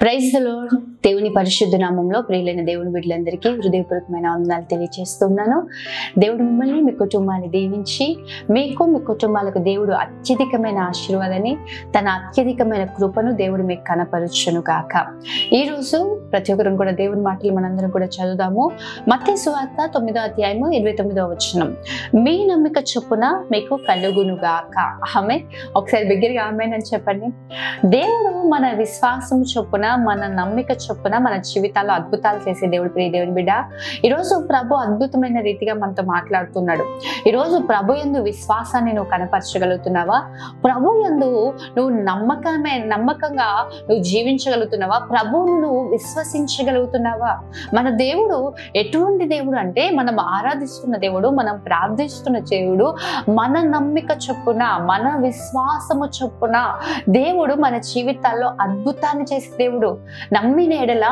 Praise the lord. దేవుని పరిశుద్ధ నామంలో ప్రియులైన దేవుని బిడ్డలందరికీ హృదయపూర్వకమైన వందనాలు తెలియజేస్తున్నాను. దేవుడు మిమ్మల్ని మీ కుటుంబాన్ని దీవించి మీకు మీ కుటుంబాలకు దేవుడు అత్యధికమైన ఆశీర్వాదాన్ని తన అత్యధికమైన కృపను దేవుడు మీకు కనపరచును గాక. ఈరోజు ప్రతి ఒక్కరం కూడా దేవుని మాటలు మనందరం కూడా చదువుదాము. మత్తయి సువార్త 9వ అధ్యాయము 29వ వచనం. మీ నమ్మిక చొప్పున మీకు కలుగును గాక. ఆమె ఒకసారి బిగ్గరగా ఆమేన్ అని చెప్పండి. దేవుడు మన విశ్వాసం చొప్పున మన నమ్మిక చొప్పున మన జీవితాల్లో అద్భుతాలు చేసే దేవుడు. ప్రియ దేవుని బిడ్డ, ఈరోజు ప్రభు అద్భుతమైన రీతిగా మనతో మాట్లాడుతున్నాడు. ఈరోజు ప్రభు యందు విశ్వాసాన్ని నువ్వు కనపరచగలుగుతున్నావా? ప్రభు యందు నువ్వు నమ్మకంగా నువ్వు జీవించగలుగుతున్నావా? ప్రభువును నువ్వు విశ్వసించగలుగుతున్నావా? మన దేవుడు ఎటువంటి దేవుడు అంటే, మనం ఆరాధిస్తున్న దేవుడు, మనం ప్రార్థిస్తున్న దేవుడు, మన నమ్మిక చొప్పున మన విశ్వాసము చొప్పున దేవుడు మన జీవితాల్లో అద్భుతాన్ని చేసే దేవుడు. నమ్మిన ఎడల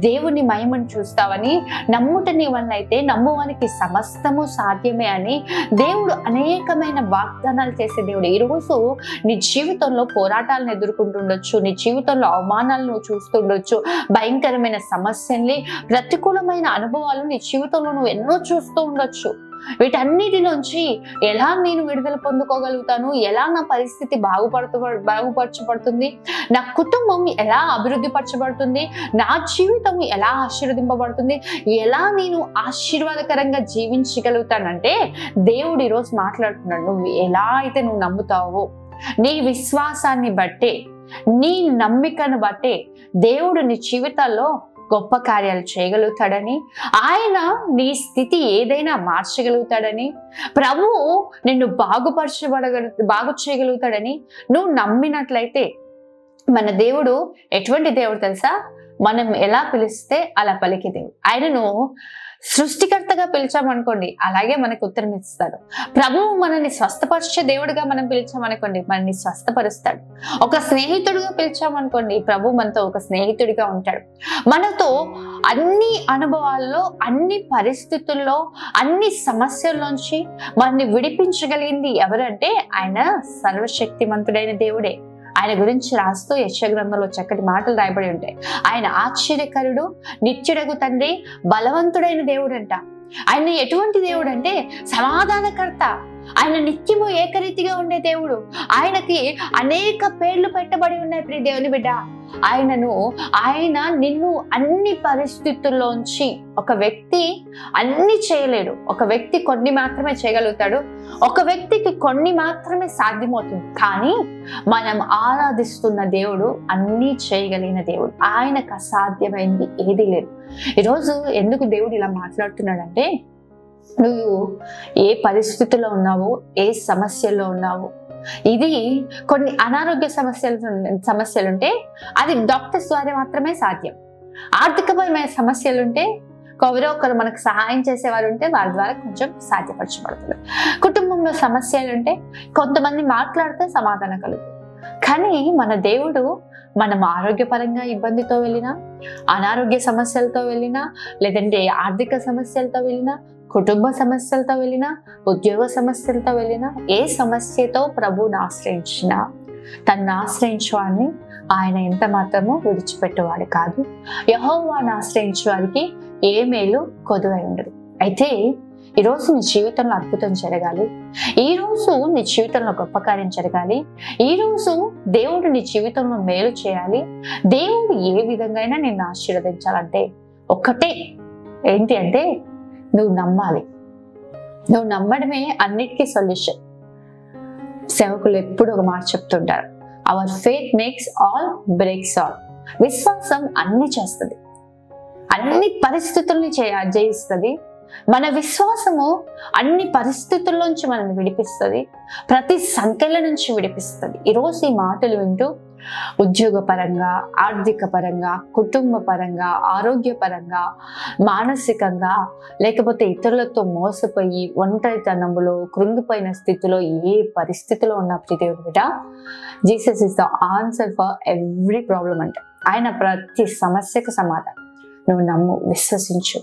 దేవుని మహిమను చూస్తావని, నమ్ముట నీ వల్ల అయితే నమ్మువానికి సమస్తము సాధ్యమే అని దేవుడు అనేకమైన వాగ్దానాలు చేసే దేవుడు. ఈరోజు నీ జీవితంలో పోరాటాలను ఎదుర్కొంటుండొచ్చు, నీ జీవితంలో అవమానాలను చూస్తుండొచ్చు, భయంకరమైన సమస్యల్ని, ప్రతికూలమైన అనుభవాలు నీ జీవితంలో నువ్వు ఎన్నో చూస్తూ ఉండొచ్చు. వీటన్నిటి నుంచి ఎలా నేను విడుదల పొందుకోగలుగుతాను, ఎలా నా పరిస్థితి బాగుపరచబడుతుంది, నా కుటుంబం ఎలా అభివృద్ధి పరచబడుతుంది, నా జీవితం ఎలా ఆశీర్వదింపబడుతుంది, ఎలా నేను ఆశీర్వాదకరంగా జీవించగలుగుతానంటే దేవుడు ఈరోజు మాట్లాడుతున్నాడు. నువ్వు ఎలా అయితే నువ్వు నమ్ముతావో, నీ విశ్వాసాన్ని బట్టే, నీ నమ్మికను బట్టే దేవుడు నీ జీవితాల్లో గొప్ప కార్యాలు చేయగలుగుతాడని, ఆయన నీ స్థితి ఏదైనా మార్చగలుగుతాడని, ప్రభువు నిన్ను బాగు చేయగలుగుతాడని నువ్వు నమ్మినట్లయితే, మన దేవుడు ఎటువంటి దేవుడు తెలుసా? మనం ఎలా పిలిస్తే అలా పలికే దేవుడు. ఆయనను సృష్టికర్తగా పిలిచామనుకోండి, అలాగే మనకు ఉత్తరం ఇస్తాడు. ప్రభువు మనల్ని స్వస్థపరిచే దేవుడిగా మనం పిలిచామనుకోండి, మనల్ని స్వస్థపరుస్తాడు. ఒక స్నేహితుడిగా పిలిచామనుకోండి, ప్రభు మనతో ఒక స్నేహితుడిగా ఉంటాడు. మనతో అన్ని అనుభవాల్లో, అన్ని పరిస్థితుల్లో, అన్ని సమస్యల్లోంచి మనల్ని విడిపించగలిగింది ఎవరంటే ఆయన సర్వశక్తిమంతుడైన దేవుడే. ఆయన గురించి రాస్తూ యెషయా గ్రంథంలో చక్కటి మాటలు రాయబడి ఉంటాయి. ఆయన ఆశ్చర్యకరుడు, నిత్యుడగు తండ్రి, బలవంతుడైన దేవుడు అంట. ఆయన ఎటువంటి దేవుడు అంటే సమాధానకర్త. ఆయన నిత్యము ఏకరీతిగా ఉండే దేవుడు. ఆయనకి అనేక పేర్లు పెట్టబడి ఉన్నాయి. ప్రియ దేవుని బిడ్డ, ఆయన నిన్ను అన్ని పరిస్థితుల్లోంచి, ఒక వ్యక్తి అన్ని చేయలేడు, ఒక వ్యక్తి కొన్ని మాత్రమే చేయగలుగుతాడు, ఒక వ్యక్తికి కొన్ని మాత్రమే సాధ్యమవుతుంది. కానీ మనం ఆరాధిస్తున్న దేవుడు అన్నీ చేయగలిగిన దేవుడు. ఆయనకు అసాధ్యమైంది ఏదీ లేదు. ఈరోజు ఎందుకు దేవుడు ఇలా మాట్లాడుతున్నాడంటే, నువ్వు ఏ పరిస్థితుల్లో ఉన్నావో, ఏ సమస్యల్లో ఉన్నావో, ఇది కొన్ని అనారోగ్య సమస్యలుంటే అది డాక్టర్స్ ద్వారా మాత్రమే సాధ్యం. ఆర్థికపరమైన సమస్యలుంటే ఎవరో ఒకరు మనకు సహాయం చేసేవారు ఉంటే వారి ద్వారా కొంచెం సాధ్యపరచబడుతుంది. కుటుంబంలో సమస్యలుంటే కొంతమంది మాట్లాడితే సమాధానం కలుగుతుంది. కానీ మన దేవుడు, మనం ఆరోగ్యపరంగా ఇబ్బందితో వెళ్ళినా, అనారోగ్య సమస్యలతో వెళ్ళినా, లేదంటే ఆర్థిక సమస్యలతో వెళ్ళినా, కుటుంబ సమస్యలతో వెళ్ళినా, ఉద్యోగ సమస్యలతో వెళ్ళినా, ఏ సమస్యతో ప్రభువుని ఆశ్రయించినా, తనను ఆశ్రయించేవాడిని ఆయన ఎంత మాత్రమూ విడిచిపెట్టేవాడు కాదు. యెహోవాను ఆశ్రయించే వారికి ఏ మేలు కొదువై ఉండదు. అయితే ఈరోజు నీ జీవితంలో అద్భుతం జరగాలి, ఈరోజు నీ జీవితంలో గొప్ప కార్యం జరగాలి, ఈరోజు దేవుడు నీ జీవితంలో మేలు చేయాలి, దేవుడు ఏ విధంగా అయినా నిన్ను ఆశీర్వదించాలంటే ఒక్కటే, ఏంటి అంటే నువ్వు నమ్మాలి. నువ్వు నమ్మడమే అన్నిటికీ సొల్యూషన్. సేవకులు ఎప్పుడు ఒక మాట చెప్తుంటారు, our faith makes all breaks all. విశ్వాసం అన్ని చేస్తుంది, అన్ని పరిస్థితుల్ని జయిస్తుంది. మన విశ్వాసము అన్ని పరిస్థితుల్లోంచి మనల్ని విడిపిస్తుంది, ప్రతి సంఖ్యల నుంచి విడిపిస్తుంది. ఈరోజు ఈ మాటలు వింటూ ఉద్యోగపరంగా, ఆర్థిక పరంగా, కుటుంబ పరంగా, ఆరోగ్యపరంగా, మానసికంగా, లేకపోతే ఇతరులతో మోసపోయి ఒంటరితనంలో కృంగిపోయిన స్థితిలో, ఏ పరిస్థితిలో ఉన్న ప్రియ దేవుని బిడ్డ, Jesus is the answer for every problem అంట. ఆయన ప్రతి సమస్యకు సమాధానం. నువ్వు నమ్ము, విశ్వసించు.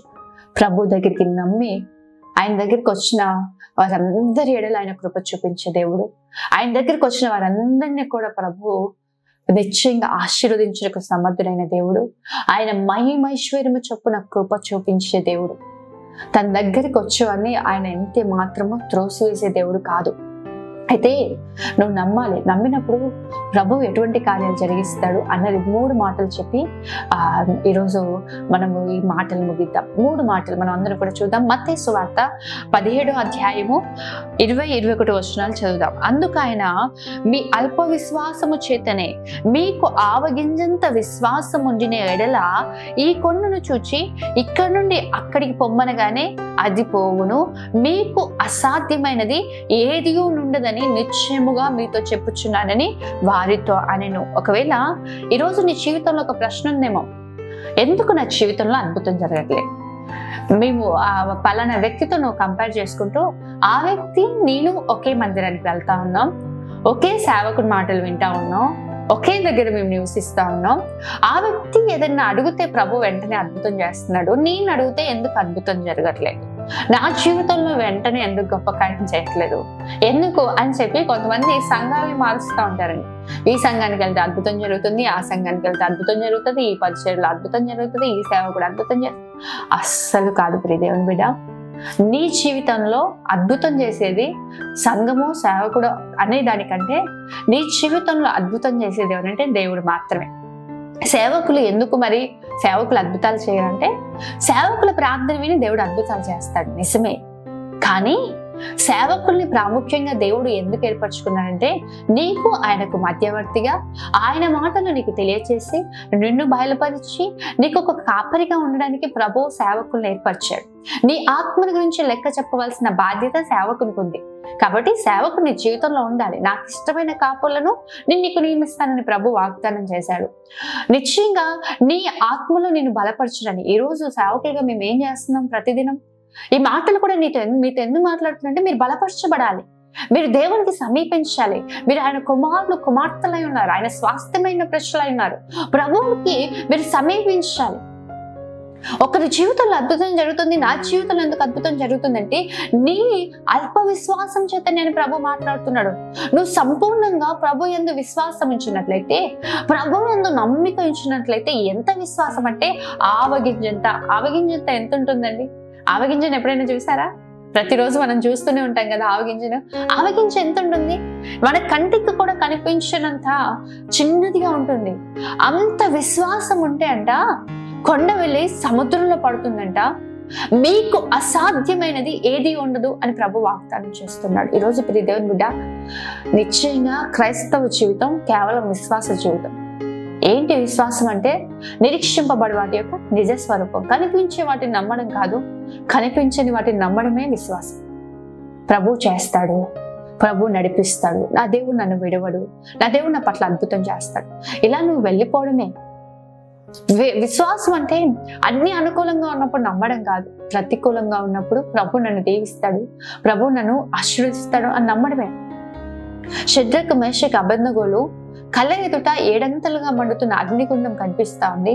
ప్రభు దగ్గరికి నమ్మి ఆయన దగ్గరికి వచ్చిన వారందరి ఎడల ఆయన కృప చూపించే దేవుడు. ఆయన దగ్గరికి వచ్చిన వారందరినీ కూడా ప్రభు నిశ్చయంగా ఆశీర్వదించడానికి సమర్థుడైన దేవుడు. ఆయన మహిమైశ్వర్యము చొప్పున కృప చూపించే దేవుడు. తన దగ్గరికి వచ్చేవన్నీ ఆయన ఎంత మాత్రమో త్రోసివేసే దేవుడు కాదు. అయితే నువ్వు నమ్మాలి. నమ్మినప్పుడు ప్రభు ఎటువంటి కార్యాలు జరిగిస్తాడు అన్నది 3 మాటలు చెప్పి ఈరోజు మనము ఈ మాటలు ముగిద్దాం. 3 మాటలు మనం అందరం కూడా చూద్దాం. మత్తయి సువార్త 17వ అధ్యాయము 20-21 వచనాలు చదువుదాం. అందుకు ఆయన, మీ అల్ప విశ్వాసము చేతనే మీకు ఆవగింజంత విశ్వాసం ఉండిన ఎడల ఈ కొండను చూచి ఇక్కడ నుండి అక్కడికి పొమ్మనగానే అది పోవును, మీకు అసాధ్యమైనది ఏది ఉండదని నిశ్చయముగా మీతో చెప్పుచున్నానని వారితో అనెను. ఒకవేళ ఈరోజు నీ జీవితంలో ఒక ప్రశ్న ఉందేమో, ఎందుకు నా జీవితంలో అద్భుతం జరగట్లేదు? మేము పలానా వ్యక్తితో నువ్వు కంపేర్ చేసుకుంటూ, ఆ వ్యక్తి నేను ఒకే మందిరానికి వెళ్తా ఉన్నాం, ఒకే సేవకుడి మాటలు వింటా ఉన్నాం, ఒకే దగ్గర మేము నివసిస్తా ఉన్నాం. ఆ వ్యక్తి ఏదైనా అడిగితే ప్రభు వెంటనే అద్భుతం చేస్తున్నాడు, నేను అడిగితే ఎందుకు అద్భుతం జరగట్లేదు? నా జీవితంలో వెంటనే ఎందుకు గొప్ప కార్యం చేయట్లేదు? ఎందుకు అని చెప్పి కొంతమంది సంఘాలను మారుస్తూ ఉంటారండి. ఈ సంఘానికి వెళ్తే అద్భుతం జరుగుతుంది, ఆ సంఘానికి వెళ్తే అద్భుతం జరుగుతుంది, ఈ పరిచర్యలో అద్భుతం జరుగుతుంది, ఈ సేవకుడు అద్భుతం చేస్తుంది. అస్సలు కాదు ప్రియ దేవుని బిడ్డ. నీ జీవితంలో అద్భుతం చేసేది సంఘము, సేవకుడు అనే దానికంటే నీ జీవితంలో అద్భుతం చేసేది ఎవరంటే దేవుడు మాత్రమే. సేవకులు ఎందుకు మరి సేవకులు అద్భుతాలు చేయాలంటే, సేవకుల ప్రార్థన విని దేవుడు అద్భుతాలు చేస్తాడు, నిజమే. కానీ సేవకుల్ని ప్రాముఖ్యంగా దేవుడు ఎందుకు ఏర్పరచుకున్నాడంటే, నీకు ఆయనకు మధ్యవర్తిగా ఆయన మాటలు నీకు తెలియచేసి నిన్ను బయలుపరిచి నీకు ఒక కాపరిగా ఉండడానికి ప్రభు సేవకుల్ని ఏర్పరిచాడు. నీ ఆత్మల గురించి లెక్క చెప్పవలసిన బాధ్యత సేవకునికి ఉంది. కాబట్టి సేవకుడు నీ జీవితంలో ఉండాలి. నాకు ఇష్టమైన కాపులను నేను నీకు నియమిస్తానని ప్రభు వాగ్దానం చేశాడు. నిశ్చయంగా నీ ఆత్మలో నేను బలపరచడని ఈరోజు సేవకులుగా మేము ఏం చేస్తున్నాం? ప్రతిదినం ఈ మాటలు కూడా మీతో ఎందుకు మాట్లాడుతుందంటే, మీరు బలపరచబడాలి, మీరు దేవునికి సమీపించాలి, మీరు ఆయన కుమారులు కుమార్తెలై ఉన్నారు, ఆయన స్వాస్థ్యమైన ప్రజలై ఉన్నారు. ప్రభువుకి మీరు సమీపించాలి. ఒకరి జీవితంలో అద్భుతం జరుగుతుంది, నా జీవితంలో ఎందుకు అద్భుతం జరుగుతుందంటే, నీ అల్ప విశ్వాసం చేత నేను ప్రభు మాట్లాడుతున్నాడు. నువ్వు సంపూర్ణంగా ప్రభు యందు విశ్వాసం ఉంచినట్లయితే, ప్రభు యందు నమ్మిక ఉంచినట్లయితే, ఎంత విశ్వాసం అంటే ఆవగింజంత ఎంత ఉంటుందండి? ఆవగింజను ఎప్పుడైనా చూసారా? ప్రతిరోజు మనం చూస్తూనే ఉంటాం కదా ఆవగింజను. ఆవగింజ ఎంత ఉంటుంది? మన కంటికి కూడా కనిపించినంత చిన్నదిగా ఉంటుంది. అంత విశ్వాసం ఉంటే అంట కొండ వెళ్ళి సముద్రంలో పడుతుందంట. మీకు అసాధ్యమైనది ఏది ఉండదు అని ప్రభు వాగ్దానం చేస్తున్నాడు. ఈరోజు ప్రియ దేవుని బిడ్డ, నిశ్చయంగా క్రైస్తవ జీవితం కేవలం విశ్వాస జీవితం. ఏంటి విశ్వాసం అంటే? నిరీక్షింపబడి వాటి యొక్క నిజ స్వరూపం. కనిపించే వాటిని నమ్మడం కాదు, కనిపించని వాటిని నమ్మడమే విశ్వాసం. ప్రభు చేస్తాడు, ప్రభు నడిపిస్తాడు, నా దేవుడు నన్ను విడవడు, నా దేవుడు నా పట్ల అద్భుతం చేస్తాడు, ఇలా నువ్వు వెళ్ళిపోవడమే విశ్వాసం. అంటే అన్ని అనుకూలంగా ఉన్నప్పుడు నమ్మడం కాదు, ప్రతికూలంగా ఉన్నప్పుడు ప్రభు నన్ను దీవిస్తాడు, ప్రభు నన్ను ఆశీర్వదిస్తాడు అని నమ్మడమే. షద్రకు, మేషకు, అబేద్నెగోలు కళ్ళ ఎదుట 7 అంతలుగా మండుతున్న అగ్నిగుండం కనిపిస్తా ఉంది.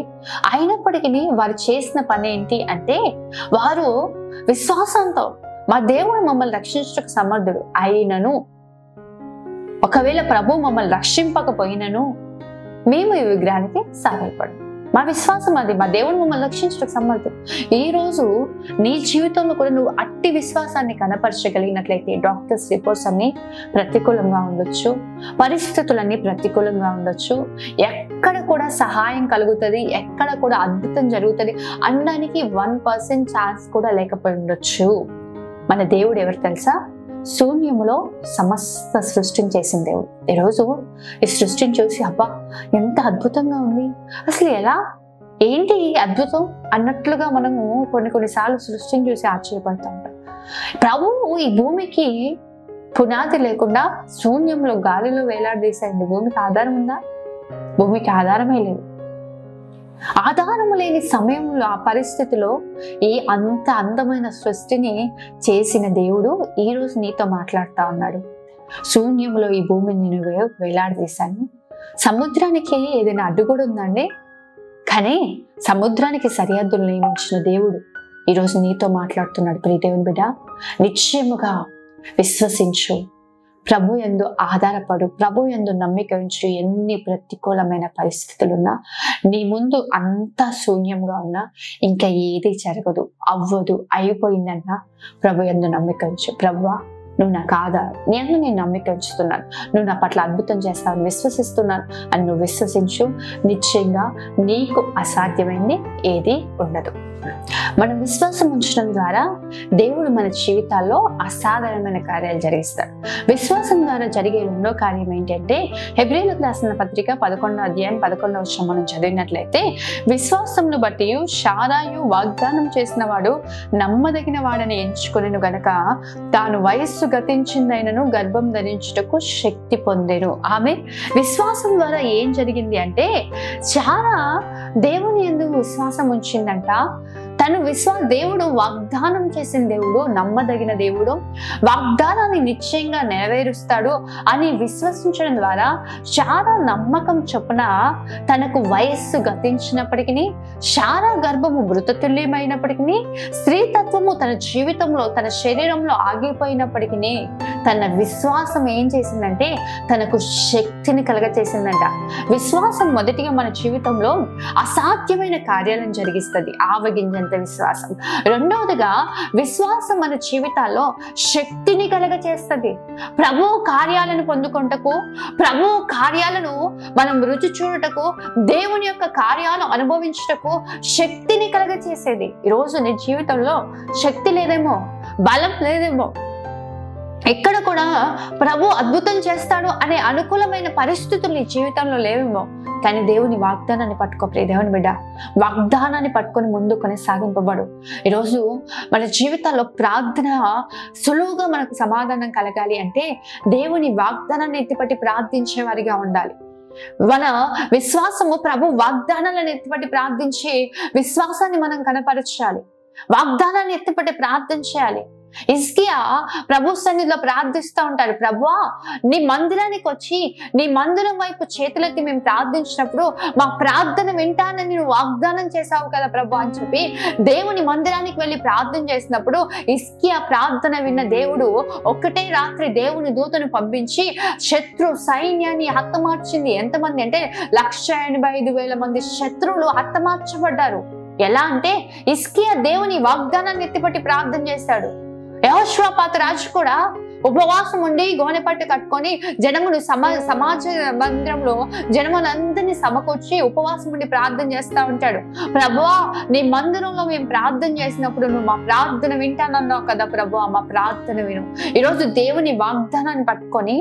అయినప్పటికీ వారు చేసిన పని ఏంటి అంటే, వారు విశ్వాసంతో మా దేవుడు మమ్మల్ని రక్షించడానికి సమర్థుడు అయినను, ఒకవేళ ప్రభు మమ్మల్ని రక్షింపకపోయినను మేము ఈ విగ్రహానికి సహాయపడం. మా విశ్వాసం అది, మా దేవుడు మమ్మల్ని రక్షించడానికి సమర్థుడు. ఈ రోజు నీ జీవితంలో కూడా నువ్వు అట్టి విశ్వాసాన్ని కనపరచగలిగినట్లయితే, డాక్టర్స్ రిపోర్ట్స్ అన్ని ప్రతికూలంగా ఉండొచ్చు, పరిస్థితులన్నీ ప్రతికూలంగా ఉండొచ్చు, ఎక్కడ కూడా సహాయం కలుగుతుంది, ఎక్కడ కూడా అద్భుతం జరుగుతుంది అనడానికి 1% ఛాన్స్ కూడా లేకపోయి ఉండొచ్చు. మన దేవుడు ఎవరు తెలుసా? శూన్యములో సమస్త సృష్టిని చేసిన దేవుడు. ఈరోజు ఈ సృష్టిని చూసి అబ్బా ఎంత అద్భుతంగా ఉంది, అసలు ఎలా, ఏంటి అద్భుతం అన్నట్లుగా మనము కొన్నిసార్లు సృష్టిని చూసి ఆశ్చర్యపడుతూ ఉంటాం. ప్రభువు ఈ భూమికి పునాది లేకుండా శూన్యంలో గాలిలో వేలాడదీశాయండి. భూమికి ఆధారం ఉందా? భూమికి ఆధారమే లేదు. ఆధారము లేని సమయంలో, ఆ పరిస్థితిలో ఈ అంత అందమైన సృష్టిని చేసిన దేవుడు ఈరోజు నీతో మాట్లాడుతూ ఉన్నాడు. శూన్యంలో ఈ భూమిని నేను వేలాడదీశాను. సముద్రానికి ఏదైనా అడ్డు కూడా ఉందండి? కానీ సముద్రానికి సరిహద్దులు నియమించిన దేవుడు ఈరోజు నీతో మాట్లాడుతున్నాడు. ప్రియ దేవుని బిడ్డ, నిశ్చయముగా విశ్వసించు, ప్రభు యందు ఆధారపడు, ప్రభు యందు నమ్మిక ఉంచు. ఎన్ని ప్రతికూలమైన పరిస్థితులున్నా, నీ ముందు అంతా శూన్యంగా ఉన్నా, ఇంకా ఏది జరగదు, అవ్వదు, అయిపోయిందన్నా ప్రభు యందు నమ్మిక ఉంచు. ప్రభువా, నువ్వు నాకు ఆధారం, నేను నమ్మిక ఉంచుతున్నాను, నువ్వు నా పట్ల అద్భుతం చేస్తావని విశ్వసిస్తున్నాను అని నువ్వు విశ్వసించు. నిశ్చయంగా నీకు అసాధ్యమైంది ఏది ఉండదు. మనం విశ్వాసం ఉంచడం ద్వారా దేవుడు మన జీవితాల్లో అసాధారణమైన కార్యాలు జరిగిస్తాడు. విశ్వాసం ద్వారా జరిగే రెండో కార్యం ఏంటంటే, హెబ్రీయులకు రాసిన పత్రిక 11వ అధ్యాయం 11వ వచనం మనం చదివినట్లయితే, విశ్వాసమును బట్టి శారాయు వాగ్దానం చేసిన వాడు నమ్మదగిన వాడని ఎంచుకొనెను గనక తాను వయస్సు గతించిందైనను గర్భం ధరించుటకు శక్తి పొందెను. ఆమె విశ్వాసం ద్వారా ఏం జరిగింది అంటే, శారా దేవుని యందు విశ్వాసం ఉంచిందంట. తను దేవుడు వాగ్దానం చేసిన దేవుడు, నమ్మదగిన దేవుడు, వాగ్దానాన్ని నిశ్చయంగా నెరవేరుస్తాడు అని విశ్వసించడం ద్వారా శారా నమ్మకం చొప్పున తనకు వయస్సు గతించినప్పటికీ, శారా గర్భము మృతతుల్యమైనప్పటికీ, స్త్రీతత్వము తన జీవితంలో తన శరీరంలో ఆగిపోయినప్పటికీ తన విశ్వాసం ఏం చేసిందంటే తనకు శక్తిని కలగచేసిందంట. విశ్వాసం మొదటిగా మన జీవితంలో అసాధ్యమైన కార్యాలను జరిగిస్తుంది, ఆవగింజంత విశ్వాసం. రెండవదిగా విశ్వాసం మన జీవితాల్లో శక్తిని కలగచేస్తుంది. ప్రభు కార్యాలను పొందుకొంటకు, ప్రభు కార్యాలను మనం రుచి చూడటకు, దేవుని యొక్క కార్యాలను అనుభవించుటకు శక్తిని కలగచేసేది. ఈరోజు నీ జీవితంలో శక్తి లేదేమో, బలం లేదేమో, ఎక్కడ కూడా ప్రభు అద్భుతం చేస్తాడు అనే అనుకూలమైన పరిస్థితులు నీ జీవితంలో లేవేమో, కానీ దేవుని వాగ్దానాన్ని పట్టుకో ప్రియ దేవుని బిడ్డ. వాగ్దానాన్ని పట్టుకొని ముందు కొనసాగింపబడు. ఈరోజు మన జీవితాల్లో ప్రార్థన సులువుగా మనకు సమాధానం కలగాలి అంటే దేవుని వాగ్దానాన్ని ఎత్తిపట్టి ప్రార్థించే వారిగా ఉండాలి. మన విశ్వాసము ప్రభు వాగ్దానాలను ఎత్తిపట్టి ప్రార్థించి విశ్వాసాన్ని మనం కనపరచాలి. వాగ్దానాన్ని ఎత్తిపట్టి ప్రార్థన చేయాలి. హిజ్కియా ప్రభు సన్నిధిలో ప్రార్థిస్తూ ఉంటాడు, ప్రభువా, నీ మందిరానికి వచ్చి నీ మందిరం వైపు చేతులెత్తి మేము ప్రార్థించినప్పుడు మా ప్రార్థన వింటానని నువ్వు వాగ్దానం చేశావు కదా ప్రభు అని చెప్పి దేవుని మందిరానికి వెళ్ళి ప్రార్థన చేసినప్పుడు హిజ్కియా ప్రార్థన విన్న దేవుడు ఒక్కటే రాత్రి దేవుని దూతను పంపించి శత్రు సైన్యాన్ని హతమార్చింది. ఎంతమంది అంటే 185,000 మంది శత్రువులు హతమార్చబడ్డారు. ఎలా అంటే హిజ్కియా దేవుని వాగ్దానాన్ని ఎత్తిపట్టి ప్రార్థన చేశాడు. యెహోషాపాతు రాజు కూడా ఉపవాసం ఉండి గోనెపట్టు కట్టుకొని జనమును సమాజ మందిరంలో జనములందరినీ సమకూర్చి ఉపవాసం ఉండి ప్రార్థన చేస్తూ ఉంటాడు. ప్రభువా, నీ మందిరంలో మేము ప్రార్థన చేసినప్పుడు నువ్వు మా ప్రార్థన వింటానన్నావు కదా ప్రభువా, మా ప్రార్థన విను. ఈరోజు దేవుని వాగ్దానాన్ని పట్టుకొని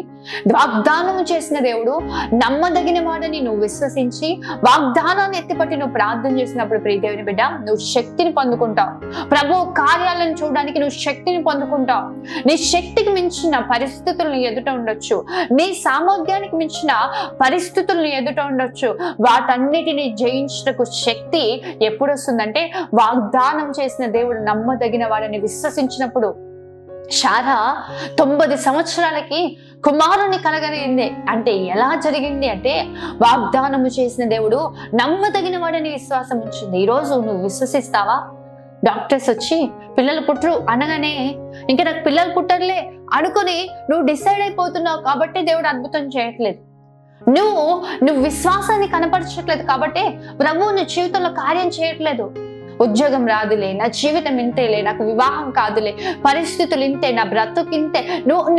వాగ్దానం చేసిన దేవుడు నమ్మదగిన వాడని నువ్వు విశ్వసించి వాగ్దానాన్ని ఎత్తిపట్టి నువ్వు ప్రార్థన చేసినప్పుడు ప్రియ దేవుని బిడ్డ, నువ్వు శక్తిని పొందుకుంటావు. ప్రభు కార్యాలను చూడడానికి నువ్వు శక్తిని పొందుకుంటావు. నీ శక్తికి మించిన పరిస్థితులను ఎదుట ఉండొచ్చు, నీ సామర్థ్యానికి మించిన పరిస్థితులను ఎదుట ఉండొచ్చు. వాటన్నిటిని జయించటకు శక్తి ఎప్పుడు వస్తుందంటే వాగ్దానం చేసిన దేవుడు నమ్మదగిన వారిని విశ్వసించినప్పుడు. శారా 90 సంవత్సరాలకి కుమారుని కలగలిగింది అంటే ఎలా జరిగింది అంటే వాగ్దానము చేసిన దేవుడు నమ్మదగిన వాడిని విశ్వాసం ఉంచింది. ఈరోజు నువ్వు విశ్వసిస్తావా? డాక్టర్స్ వచ్చి పిల్లలు పుట్టరు అనగానే ఇంకా నాకు పిల్లలు పుట్టరులే అనుకుని నువ్వు డిసైడ్ అయిపోతున్నావు కాబట్టి దేవుడు అద్భుతం చేయట్లేదు. నువ్వు విశ్వాసాన్ని కనపరచట్లేదు కాబట్టి ప్రభువు నీ జీవితంలో కార్యం చేయట్లేదు. ఉద్యోగం రాదులే, నా జీవితం ఇంతేలే, నాకు వివాహం కాదులే, పరిస్థితులు ఇంతే, నా బ్రతుకు ఇంతే, నువ్వు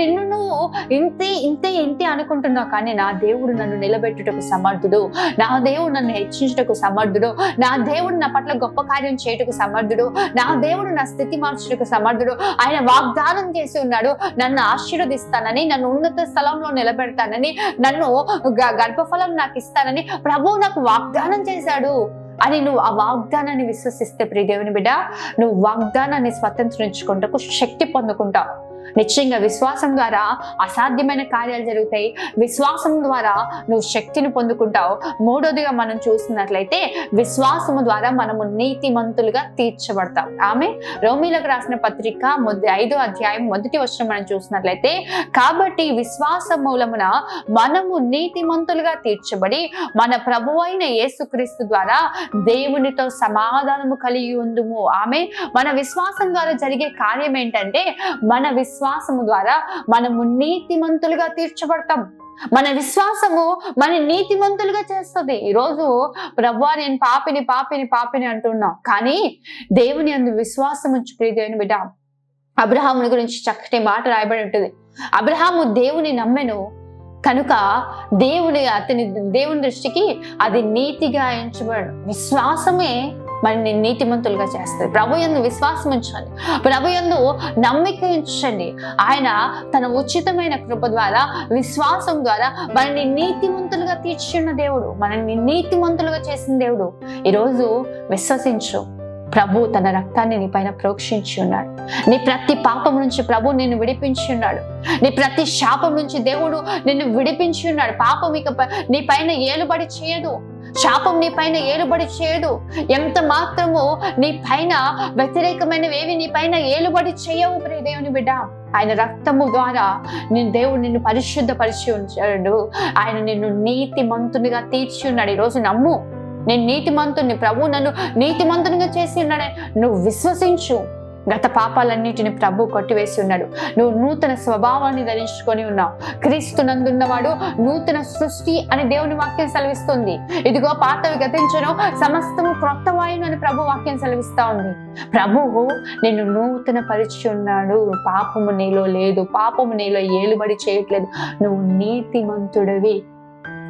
ఇంతే అనుకుంటున్నావు. కానీ నా దేవుడు నన్ను నిలబెట్టుటకు సమర్థుడు, నా దేవుడు నన్ను హెచ్చించుటకు సమర్థుడు, నా దేవుడు నా పట్ల గొప్ప కార్యం చేయుటకు సమర్థుడు, నా దేవుడు నా స్థితి మార్చుటకు సమర్థుడు. ఆయన వాగ్దానం చేసి ఉన్నాడు, నన్ను ఆశీర్వదిస్తానని, నన్ను ఉన్నత స్థలంలో నిలబెడతానని, నన్ను గర్భఫలం నాకు ఇస్తానని ప్రభువు నాకు వాగ్దానం చేశాడు అని నువ్వు ఆ వాగ్దానాన్ని విశ్వసిస్తే ప్రియ దేవుని బిడ్డ, నువ్వు వాగ్దానాన్ని స్వతంత్రించుకుంటకు శక్తి పొందుకుంటావు. నిశ్చయంగా విశ్వాసం ద్వారా అసాధ్యమైన కార్యాలు జరుగుతాయి. విశ్వాసం ద్వారా నువ్వు శక్తిని పొందుకుంటావు. మూడోదిగా మనం చూసినట్లయితే విశ్వాసము ద్వారా మనము నీతిమంతులుగా తీర్చబడతాం. ఆమె రోమీలకు రాసిన పత్రిక 5వ అధ్యాయం 1వ వచనం మనం చూసినట్లయితే, కాబట్టి విశ్వాస మూలమున మనము నీతిమంతులుగా తీర్చబడి మన ప్రభువైన యేసుక్రీస్తు ద్వారా దేవునితో సమాధానము కలిగి ఉందుము. ఆమె మన విశ్వాసం ద్వారా జరిగే కార్యం ఏంటంటే మన విశ్వాసం విశ్వాసము ద్వారా మనము నీతిమంతులుగా తీర్చబడతాం. మన విశ్వాసము మన నీతిమంతులుగా చేస్తుంది. ఈరోజు ప్రభువా నేను పాపిని పాపిని పాపిని అంటున్నాం, కానీ దేవుని యందు విశ్వాసం ఉంచి ప్రియ దేవుని బిడ్డ, అబ్రహాముని గురించి చక్కటి మాట రాయబడి ఉంటుంది. అబ్రహాము దేవుని నమ్మెను కనుక దేవుని దృష్టికి అది నీతిగా ఎంచబడు. విశ్వాసమే మనని నీతిమంతులుగా చేస్తుంది. ప్రభు యందు విశ్వాసం ఉంచండి, ప్రభు యందు నమ్మిక ఉంచండి. ఆయన తన ఉచితమైన కృప ద్వారా విశ్వాసం ద్వారా మనని నీతిమంతులుగా తీర్చున్న దేవుడు, మనల్ని నీతిమంతులుగా చేసిన దేవుడు. ఈరోజు విశ్వసించు, ప్రభు తన రక్తాన్ని నీ పైన ప్రోక్షించి ఉన్నాడు. నీ ప్రతి పాపం నుంచి ప్రభు నిన్ను విడిపించి ఉన్నాడు. నీ ప్రతి శాపం నుంచి దేవుడు నిన్ను విడిపించి ఉన్నాడు. పాపం ఇక నీ పైన ఏలుబడి చేయదు, శాపం నీ పైన ఏలుబడి చేయదు. ఎంత మాత్రము నీ పైన వ్యతిరేకమైనవేవి నీ పైన ఏలుబడి చేయవు ప్రియ దేవుని బిడ్డ. ఆయన రక్తము ద్వారా దేవుడు నిన్ను పరిశుద్ధపరిచి ఉంచాడు. ఆయన నిన్ను నీతిమంతునిగా తీర్చి ఉన్నాడు. ఈరోజు నమ్ము, నేను నీతిమంతుని, ప్రభు నన్ను నీతిమంతునిగా చేసి ఉన్నాడు. నువ్వు విశ్వసించు. గత పాపాలన్నిటిని ప్రభు కొట్టివేసి ఉన్నాడు. నువ్వు నూతన స్వభావాన్ని ధరించుకొని ఉన్నావు. క్రీస్తు నందున్నవాడు నూతన సృష్టి అని దేవుని వాక్యం సెలవిస్తుంది. ఇదిగో పాతవి గతించను, సమస్తము క్రొత్తవాయును అని ప్రభు వాక్యం సెలవిస్తా ఉంది. ప్రభువు నిన్ను నూతన పరిచి ఉన్నాడు. పాపము నీలో లేదు, పాపము నీలో ఏలుబడి చేయట్లేదు. నువ్వు నీతిమంతుడివి.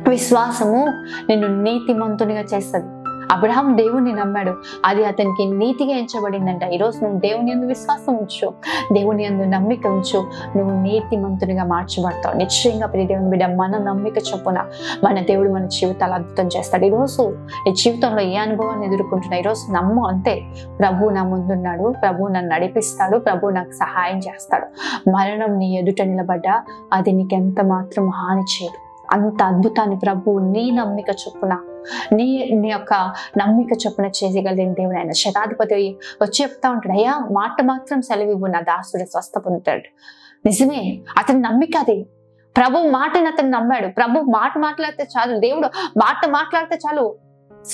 విశ్వాసము నిన్ను నీతిమంతునిగా చేస్తుంది. అబ్రహాం దేవుణ్ణి నమ్మాడు, అది అతనికి నీతిగా ఎంచబడిందంట. ఈరోజు నువ్వు దేవుని యందు విశ్వాసం ఉంచు, దేవుని యందు నమ్మిక ఉంచు, నువ్వు నీతిమంతునిగా మార్చబడతావు. నిశ్చయంగా ప్రియ దేవుని బిడ్డ, మన నమ్మిక చొప్పున మన దేవుడు మన జీవితాలు అద్భుతం చేస్తాడు. ఈరోజు నీ జీవితంలో ఏ అనుభవాన్ని ఎదుర్కొంటున్నా, ఈరోజు నమ్ము, అంతే. ప్రభు నా ముందున్నాడు, ప్రభు నన్ను నడిపిస్తాడు, ప్రభు నాకు సహాయం చేస్తాడు. మరణం నీ ఎదుట నిలబడ్డా అది నీకెంత మాత్రం హాని చేయదు. అంత అద్భుతాన్ని ప్రభు నీ నమ్మిక చొప్పున, నీ యొక్క నమ్మిక చొప్పున చేయగలిగిన దేవుడు ఆయన. శతాధిపతి వచ్చి చెప్తా ఉంటాడు, అయ్యా మాట మాత్రం సెలవివ్వు, నా దాసుడు స్వస్థ పొందుతాడు. నిజమే, అతని నమ్మిక అది. ప్రభు మాటని అతను నమ్మాడు. ప్రభు మాట మాట్లాడితే చాలు, దేవుడు మాట మాట్లాడితే చాలు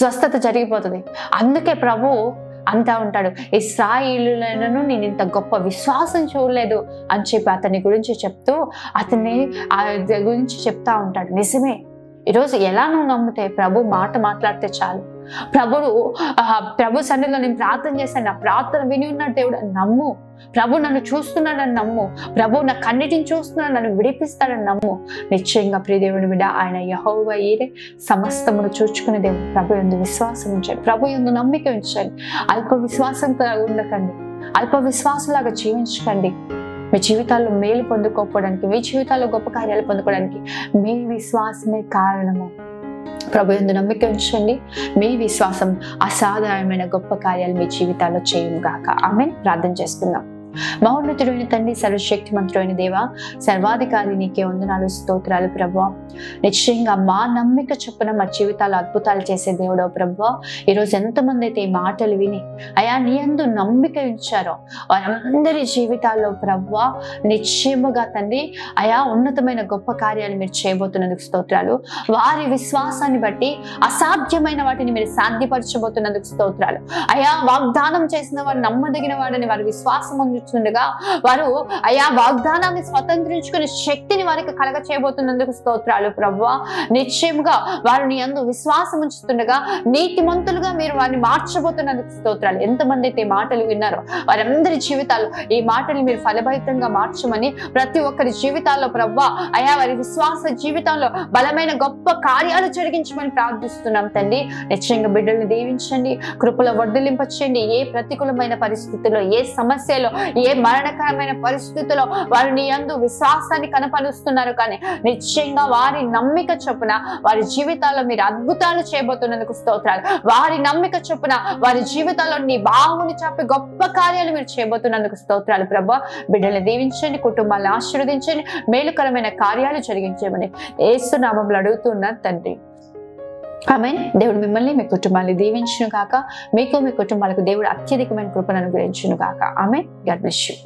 స్వస్థత జరిగిపోతుంది. అందుకే ప్రభు అంటా ఉంటాడు, ఇశ్రాయేలులను నేను ఇంత గొప్ప విశ్వాసం చూడలేదు అని చెప్పి అతని గురించి చెప్తూ అతన్ని గురించి చెప్తా ఉంటాడు. నిజమే, ఈరోజు ఎలా నువ్వు నమ్మితే ప్రభు మాట మాట్లాడితే చాలు. ప్రభు సన్నిధిలో నేను ప్రార్థన చేశాను, నా ప్రార్థన విని ఉన్నాడు దేవుడు, నమ్ము. ప్రభు నన్ను చూస్తున్నాడని నమ్ము. ప్రభు నా కన్నిటిని చూస్తున్నాడు, నన్ను విడిపిస్తాడని నమ్ము. నిశ్చయంగా ప్రియ దేవుని బిడ్డ, ఆయన యెహోవా ఈరే సమస్తమును చూచుకునే దేవుడు. ప్రభు యందు విశ్వాసం ఉంచండి, ప్రభు యందు నమ్మిక ఉంచండి. అల్ప విశ్వాసంతో ఉండకండి, అల్ప విశ్వాసంలాగా జీవించకండి. మీ జీవితాల్లో మేలు పొందుకోవడానికి, మీ జీవితాల్లో గొప్ప కార్యాలు పొందుకోవడానికి మీ విశ్వాసమే కారణము. ప్రభు యందు నమ్మిక ఉంచండి. మీ విశ్వాసం అసాధారణమైన గొప్ప కార్యాలు మీ జీవితాల్లో చేయును గాక. ఆమేన్. ప్రార్థన చేసుకుందాం. మహోన్నతుడైన తండ్రి, సర్వశక్తిమంతుడైన దేవా, సర్వాధికారి నీకే వందనాలు, స్తోత్రాలు ప్రభువా. నిశ్చయంగా మా నమ్మిక చొప్పున మా జీవితాలు అద్భుతాలు చేసే దేవుడో ప్రభువా. ఈరోజు ఎంతమంది అయితే ఈ మాటలు విని అయా నీ యందు నమ్మిక ఉంచారో వారందరి జీవితాల్లో ప్రభువా నిశ్చయముగా తండ్రి అయా ఉన్నతమైన గొప్ప కార్యాలు మీరు చేయబోతున్నందుకు స్తోత్రాలు. వారి విశ్వాసాన్ని బట్టి అసాధ్యమైన వాటిని మీరు సాధ్యపరచబోతున్నందుకు స్తోత్రాలు. అయా వాగ్దానం చేసిన వారు నమ్మదగిన వాడని వారి విశ్వాసం ఉంచుతుండగా వారు అయా వాగ్దానాన్ని స్వతంత్రించుకునే శక్తిని వారికి కలగ చేయబోతున్నందుకు స్తోత్రాలు ప్రభువా. నిశ్చయముగా వారిని యందు విశ్వాసం ఉంచుతుండగా నీతిమంతులుగా మీరు వారిని మార్చబోతున్నందుకు స్తోత్రాలు. ఎంతమంది అయితే మాటలు విన్నారో వారందరి జీవితాలు ఈ మాటలు మీరు ఫలభరితంగా మార్చమని, ప్రతి ఒక్కరి జీవితాల్లో ప్రభువా అయా వారి విశ్వాస జీవితంలో బలమైన గొప్ప కార్యాలు జరిగించమని ప్రార్థిస్తున్నాం తండ్రి. నిశ్చయంగా బిడ్డల్ని దీవించండి, కృపలో వర్ధలింపచేయండి. ఏ ప్రతికూలమైన పరిస్థితుల్లో, ఏ సమస్యలో, ఏ మరణకరమైన పరిస్థితుల్లో వారు నీ యందు విశ్వాసాన్ని కనపరుస్తున్నారు, కానీ నిశ్చయంగా వారి నమ్మిక చొప్పున వారి జీవితాల్లో మీరు అద్భుతాలు చేయబోతున్నందుకు స్తోత్రాలు. వారి నమ్మిక చొప్పున వారి జీవితాల్లో నీ బాహుని చాపి గొప్ప కార్యాలు మీరు చేయబోతున్నందుకు స్తోత్రాలు ప్రభువా. బిడ్డల్ని దీవించండి, కుటుంబాలను ఆశీర్వదించండి, మేలుకరమైన కార్యాలు జరిగించమని యేసు నామములో అడుగుతున్నాను తండ్రి. ఆమేన్. దేవుడు మిమ్మల్ని మీ కుటుంబాన్ని దీవించును గాక. మీకు మీ కుటుంబాలకు దేవుడు అత్యధికమైన కృపను అనుగ్రహించును గాక. ఆమేన్. God bless you.